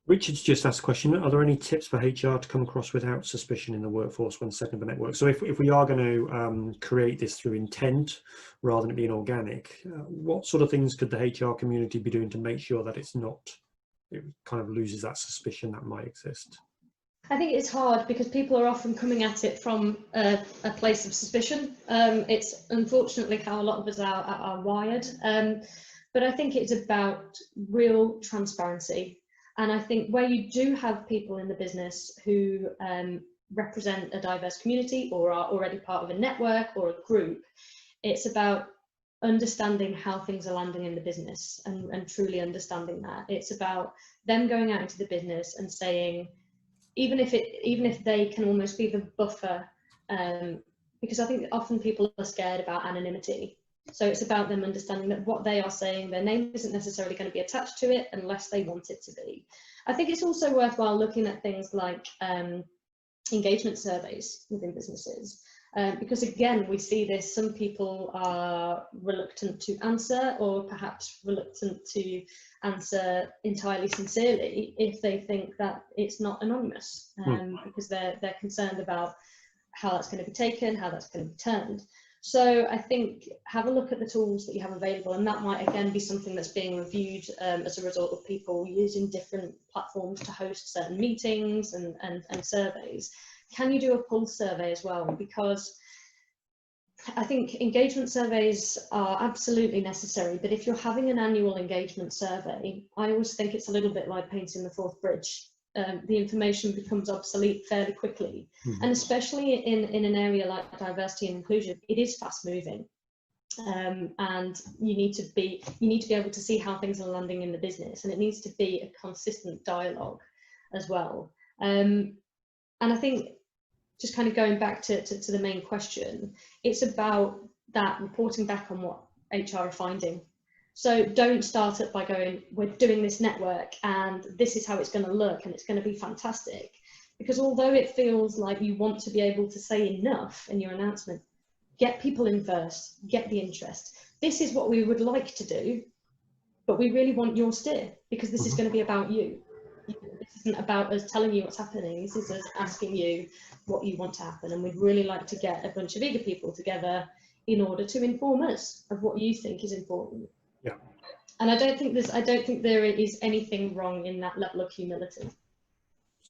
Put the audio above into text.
Richard's just asked a question. Are there any tips for HR to come across without suspicion in the workforce when setting up a network? So if we are going to create this through intent rather than it being organic, what sort of things could the HR community be doing to make sure that it kind of loses that suspicion that might exist? I think it's hard because people are often coming at it from a place of suspicion. It's unfortunately how a lot of us are wired. But I think it's about real transparency. And I think where you do have people in the business who represent a diverse community or are already part of a network or a group, it's about understanding how things are landing in the business and truly understanding that. It's about them going out into the business and saying, even if they can almost be the buffer, because I think often people are scared about anonymity. So it's about them understanding that what they are saying, their name isn't necessarily going to be attached to it unless they want it to be. I think it's also worthwhile looking at things like engagement surveys within businesses. Because again, we see this, some people are reluctant to answer or perhaps reluctant to answer entirely sincerely if they think that it's not anonymous, because they're concerned about how that's going to be taken, how that's going to be turned. So I think have a look at the tools that you have available, and that might again be something that's being reviewed as a result of people using different platforms to host certain meetings and surveys. Can you do a pulse survey as well? Because I think engagement surveys are absolutely necessary, but if you're having an annual engagement survey, I always think it's a little bit like painting the Forth Bridge. The information becomes obsolete fairly quickly. And especially in an area like diversity and inclusion, it is fast moving. And you need to be able to see how things are landing in the business, and it needs to be a consistent dialogue as well. And I think, just kind of going back to the main question, it's about that reporting back on what HR are finding. So don't start it by going, we're doing this network and this is how it's going to look and it's going to be fantastic. Because although it feels like you want to be able to say enough in your announcement, get people in first, get the interest. This is what we would like to do, but we really want your steer, because this is going to be about you. This isn't about us telling you what's happening. This is us asking you what you want to happen, and we'd really like to get a bunch of eager people together in order to inform us of what you think is important. Yeah. And I don't think there is anything wrong in that level of humility.